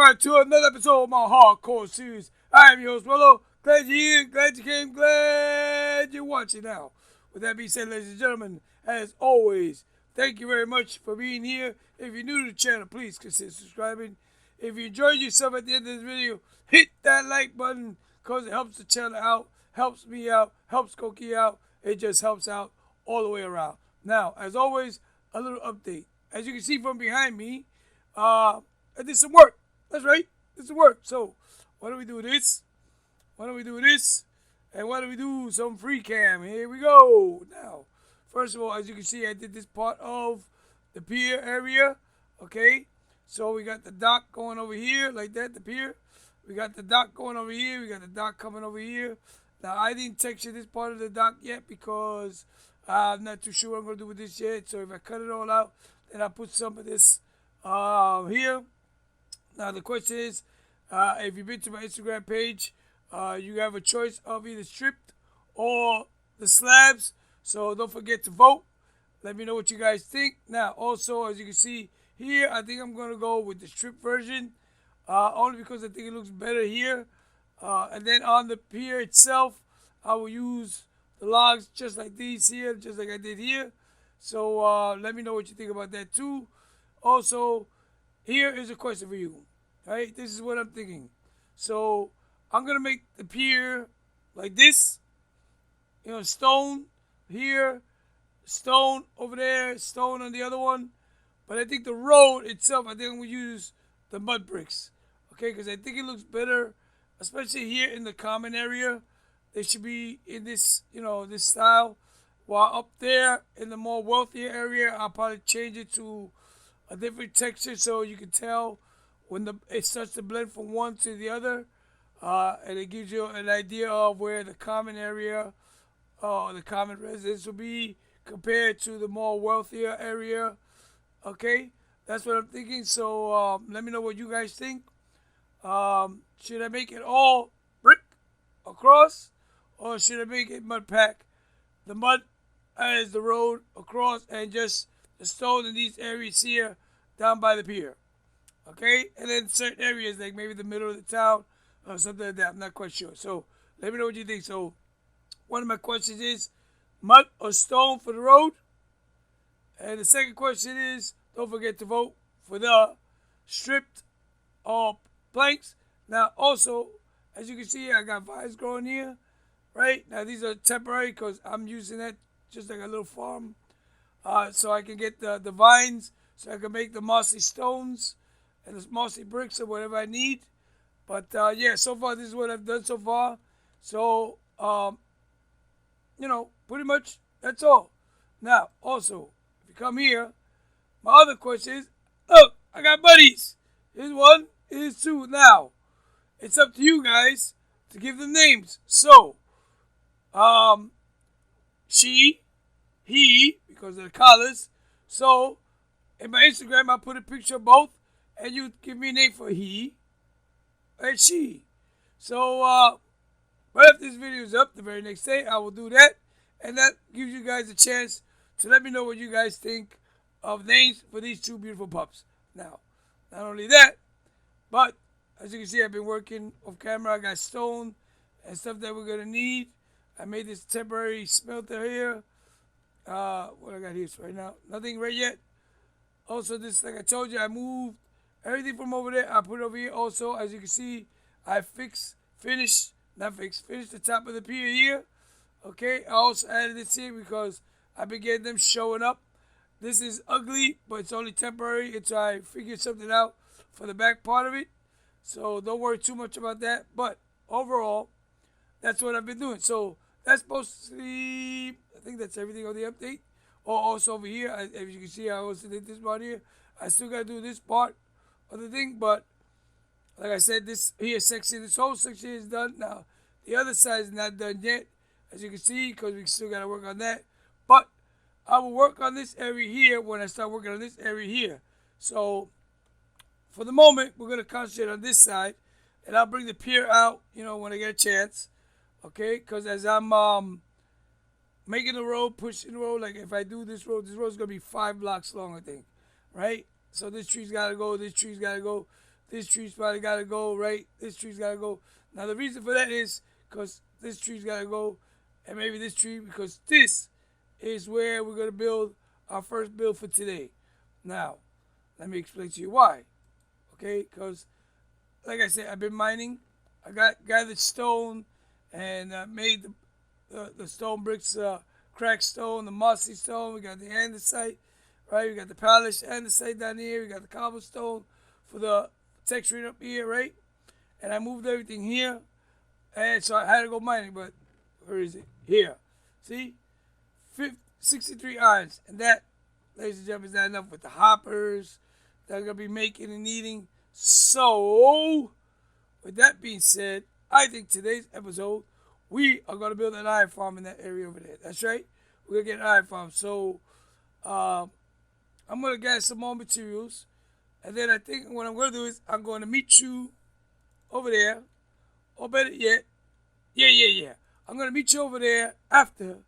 subscribe to another episode of my hardcore series. I am your host, Uelo. Glad you're here, glad you came, glad you're watching now. With that being said, ladies and gentlemen, as always, thank you very much for being here. If you're new to the channel, please consider subscribing. If you enjoyed yourself at the end of this video, hit that like button because it helps the channel out, helps me out, helps Koki out. It just helps out all the way around. Now, as always, a little update. As you can see from behind me, I did some work. That's right, did some work. So, why don't we do this? Why don't we do this? And why don't we do some Freecam? Here we go. Now, first of all, as you can see, I did this part of the pier area. Okay, so we got the dock going over here like that, the pier. We got the dock going over here. We got the dock coming over here. Now, I didn't texture this part of the dock yet because I'm not too sure what I'm going to do with this yet. So if I cut it all out, then I put some of this here. Now, the question is, if you've been to my Instagram page, you have a choice of either stripped or the slabs. So don't forget to vote. Let me know what you guys think. Now, also, as you can see here, I think I'm going to go with the stripped version. Only because I think it looks better here. And then on the pier itself, I will use the logs just like these here, just like I did here. So let me know what you think about that too. Also, here is a question for you. Right? This is what I'm thinking. So I'm going to make the pier like this. You know, stone here, stone over there, stone on the other one. But I think the road itself, I think I'm going to use the mud bricks. Okay, because I think it looks better, especially here in the common area. They should be in this, you know, this style. While up there in the more wealthier area, I'll probably change it to a different texture so you can tell when it starts to blend from one to the other. And it gives you an idea of where the common area, the common residence will be compared to the more wealthier area. Okay, that's what I'm thinking. So let me know what you guys think. Should I make it all brick across, or should I make it mud pack? The mud as the road across, and just the stone in these areas here down by the pier. Okay, and then certain areas like maybe the middle of the town or something like that. I'm not quite sure. So let me know what you think. So one of my questions is mud or stone for the road, and the second question is don't forget to vote for the stripped planks. Now also, as you can see, I got vines growing here. Right now, these are temporary because I'm using that just like a little farm, so I can get the vines, so I can make the mossy stones and the mossy bricks or whatever I need. But yeah, so far this is what I've done so far. So you know, pretty much that's all. Now, also, if you come here, my other question is, look, I got buddies. Here's one, here's two. Now, it's up to you guys to give them names. So, she, he, because of the collars. So, in my Instagram, I put a picture of both, and you give me a name for he and she. So, right after this video is up, the very next day, I will do that, and that gives you guys a chance to let me know what you guys think of names for these two beautiful pups. Now, not only that, but as you can see, I've been working off camera. I got stone and stuff that we're going to need. I made this temporary smelter here. What I got here right now? Nothing right yet. Also, this, like I told you, I moved everything from over there. I put it over here. Also, as you can see, I finished the top of the pier here. Okay, I also added this here because I've been getting them showing up. This is ugly, but it's only temporary until I figure something out for the back part of it. So don't worry too much about that. But overall, that's what I've been doing. So that's mostly, I think that's everything on the update. Oh, also over here, as you can see, I also did this part here. I still got to do this part of the thing, but like I said, this here section, this whole section is done. Now, the other side is not done yet, as you can see, because we still got to work on that. But I will work on this area here when I start working on this area here. So for the moment, we're going to concentrate on this side, and I'll bring the pier out, you know, when I get a chance. Okay, because as I'm making the road, pushing the road, like if I do this road's going to be 5 blocks long, I think. Right? So this tree's got to go, this tree's got to go. This tree's probably got to go, right? This tree's got to go. Now, the reason for that is because this tree's got to go, and maybe this tree, because this is where we're going to build our first build for today. Now, let me explain to you why. Okay? Because, like I said, I've been mining. I gathered stone and made the stone bricks, cracked stone, the mossy stone. We got the andesite, right? We got the polished andesite down here. We got the cobblestone for the texturing up here, right? And I moved everything here, and so I had to go mining. But where is it? Here. See, 63 irons, and that, ladies and gentlemen, is not enough with the hoppers that I'm gonna be making and eating. So, with that being said, I think today's episode we are gonna build an iron farm in that area over there. That's right. We're gonna get an iron farm. So, I'm gonna gather some more materials. And then I think what I'm going to do is I'm going to meet you over there. Or better yet, yeah. I'm going to meet you over there after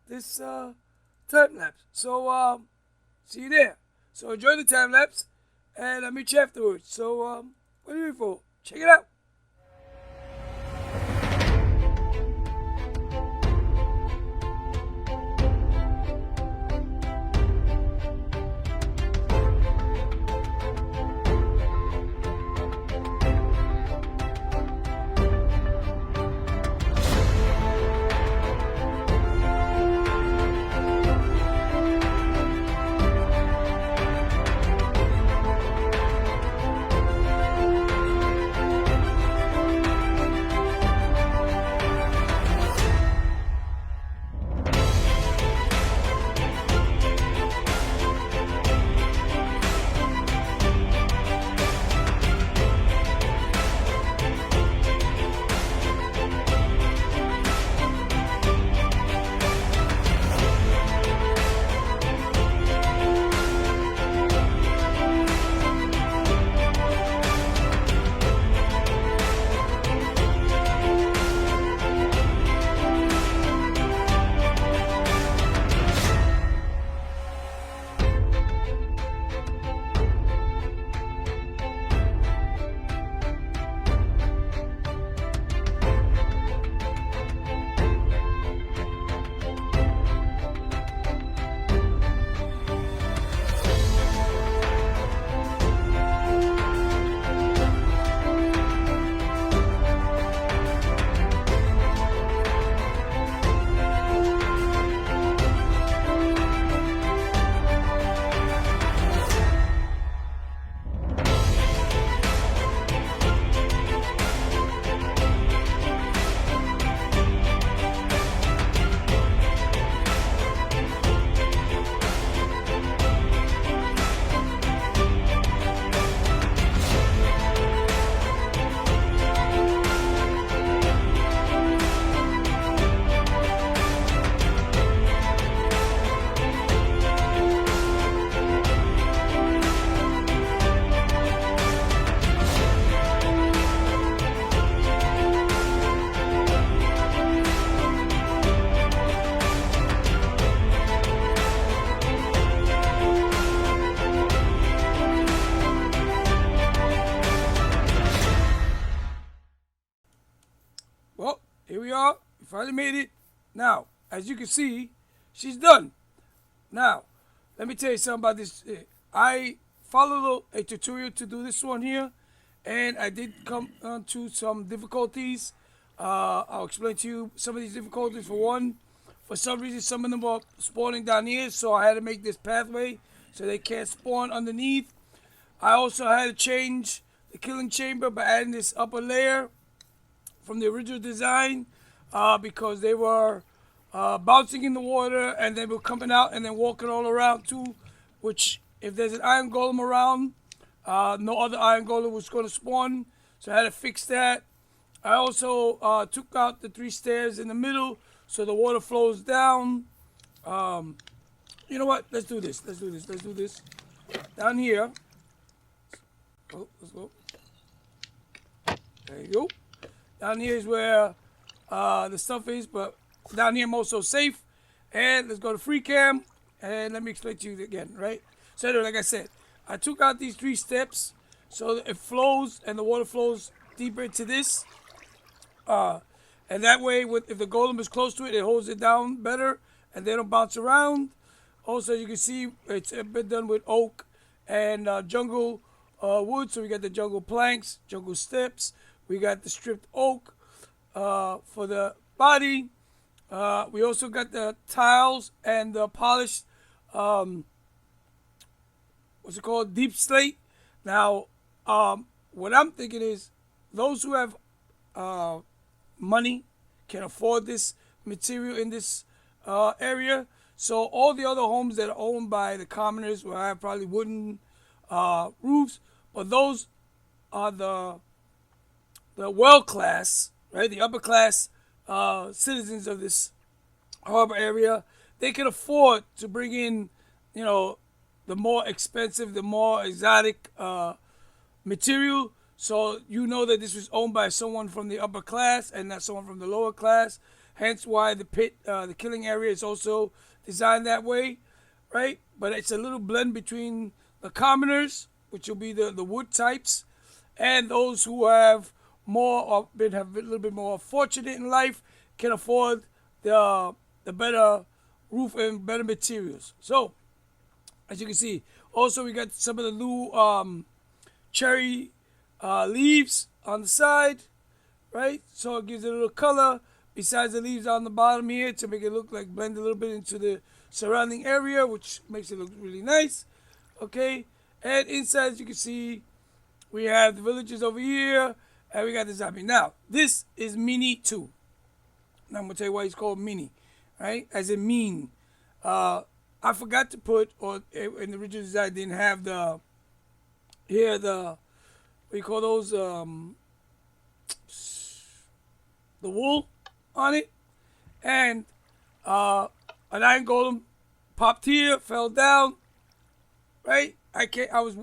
this time lapse. So, see you there. So enjoy the time lapse, and I'll meet you afterwards. So, what are you waiting for? Check it out. Well, here we are. We finally made it. Now, as you can see, she's done. Now, let me tell you something about this. I followed a tutorial to do this one here, and I did come to some difficulties. I'll explain to you some of these difficulties. For one, for some reason, some of them are spawning down here, so I had to make this pathway so they can't spawn underneath. I also had to change the killing chamber by adding this upper layer from the original design because they were bouncing in the water and they were coming out and then walking all around too, which if there's an iron golem around, no other iron golem was going to spawn, so I had to fix that. I also took out the 3 stairs in the middle so the water flows down. You know what? Let's do this. Down here. Oh, let's go. There you go. Down here is where the stuff is, but down here I'm also safe. And let's go to Freecam, and let me explain to you again, right? So anyway, like I said, I took out these 3 steps so it flows and the water flows deeper into this. And that way, if the golem is close to it, it holds it down better and they don't bounce around. Also, you can see it's been done with oak and jungle wood. So we got the jungle planks, jungle steps. We got the stripped oak for the body. We also got the tiles and the polished, what's it called, deep slate. Now, what I'm thinking is those who have money can afford this material in this area. So all the other homes that are owned by the commoners will have probably wooden roofs, but those are the well class, right? The upper class citizens of this harbor area. They can afford to bring in, you know, the more expensive, the more exotic material. So you know that this was owned by someone from the upper class and not someone from the lower class. Hence why the pit, the killing area is also designed that way, right? But it's a little blend between the commoners, which will be the wood types, and those who have more or have a little bit more fortunate in life can afford the better roof and better materials. So as you can see, also we got some of the new cherry leaves on the side, right? So it gives it a little color. Besides the leaves on the bottom here to make it look like blend a little bit into the surrounding area, which makes it look really nice. Okay, and inside as you can see, we have the villages over here, and we got the zombie. Now, this is Mini 2. Now I'm gonna tell you why it's called Mini, right? As in mean. I forgot to put, or in the original design, I didn't have the what do you call those? The wool on it, and an iron golem popped here, fell down, right? I was,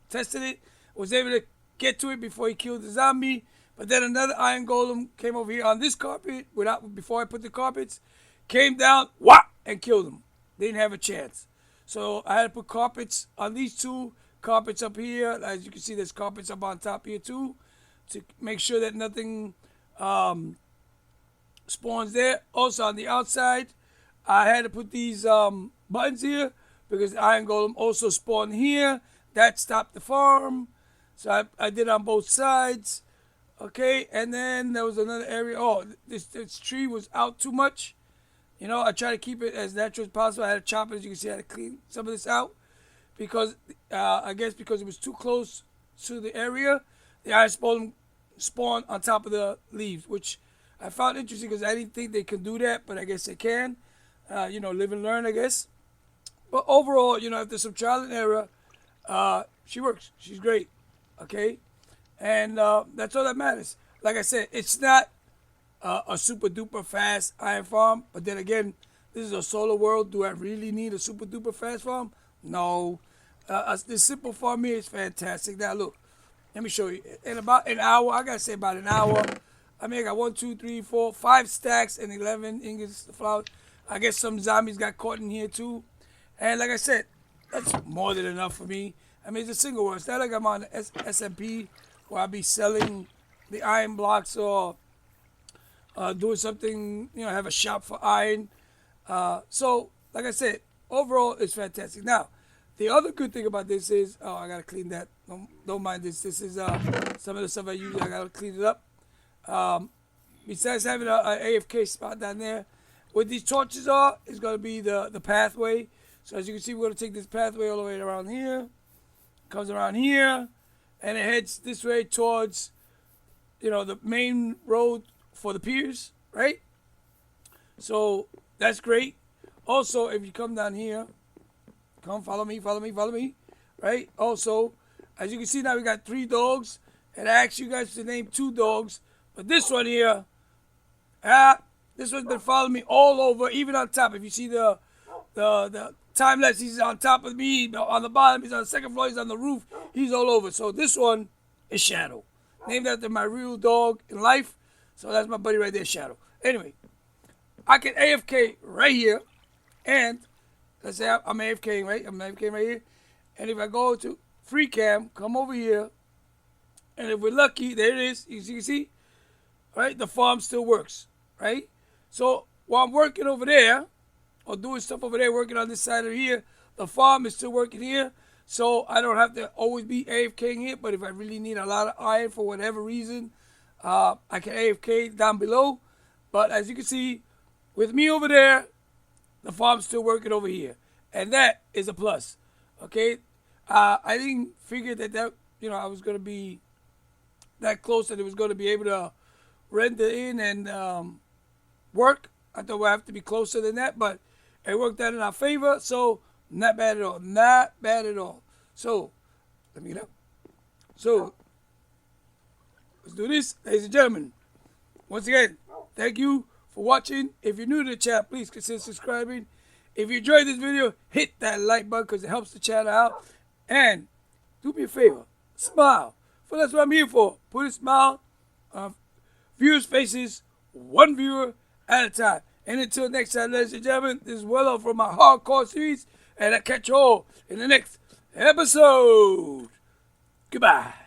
testing it, was able to get to it before he killed the zombie, but then another iron golem came over here on this carpet before I put the carpets, came down, whop, and killed him. They didn't have a chance. So I had to put carpets on these two carpets up here. As you can see, there's carpets up on top here too, to make sure that nothing spawns there. Also on the outside, I had to put these buttons here because the iron golem also spawned here. That stopped the farm. So I did on both sides. Okay, and then there was another area. Oh, this tree was out too much. I try to keep it as natural as possible. I had to chop it. As you can see, I had to clean some of this out because I guess because it was too close to the area, the iron spawned on top of the leaves, which I found interesting because I didn't think they could do that, but I guess they can. Live and learn, I guess. But overall, after some trial and error, she works. She's great. Okay? And that's all that matters. Like I said, it's not a super duper fast iron farm, but then again, this is a solar world. Do I really need a super duper fast farm? No. This simple farm here is fantastic. Now look, let me show you. In about an hour, I gotta say about an hour, I got 1, 2, 3, 4, 5 stacks and 11 ingots of flour. I guess some zombies got caught in here too. And like I said, that's more than enough for me. It's a single world. It's not like I'm on SMP where I'll be selling the iron blocks or doing something, have a shop for iron. So, like I said, overall, it's fantastic. Now, the other good thing about this is, I gotta clean that. Don't mind this. This is some of the stuff I use. I gotta clean it up. Besides having an AFK spot down there, what these torches are is going to be the pathway. So as you can see, we're going to take this pathway all the way around here, comes around here, and it heads this way towards, the main road for the piers, right? So that's great. Also, if you come down here, follow me, right? Also, as you can see now, we got 3 dogs, and I asked you guys to name 2 dogs. But this one here, this one's been following me all over, even on top. If you see the time lapse, he's on top of me, on the bottom, he's on the second floor, he's on the roof, he's all over. So this one is Shadow, named after my real dog in life. So that's my buddy right there, Shadow. Anyway, I can AFK right here, and let's say I'm AFK, right? I'm AFK right here. And if I go to Freecam, come over here, And if we're lucky, there it is. You can see, right? The farm still works, right? So while I'm working over there, or doing stuff over there, working on this side of here, the farm is still working here. So I don't have to always be AFKing here. But if I really need a lot of iron for whatever reason, I can AFK down below. But as you can see, with me over there, the farm's still working over here. And that is a plus. Okay? I didn't figure that I was going to be that close that it was going to be able to render in and work. I thought we'd have to be closer than that, but it worked out in our favor, so not bad at all. Not bad at all. So, let me get up. So, let's do this, ladies and gentlemen. Once again, thank you for watching. If you're new to the channel, please consider subscribing. If you enjoyed this video, hit that like button because it helps the channel out. And do me a favor, smile. For that's what I'm here for. Put a smile on viewers' faces, one viewer at a time. And until next time, ladies and gentlemen, this is Uelo from my hardcore series, and I'll catch you all in the next episode. Goodbye.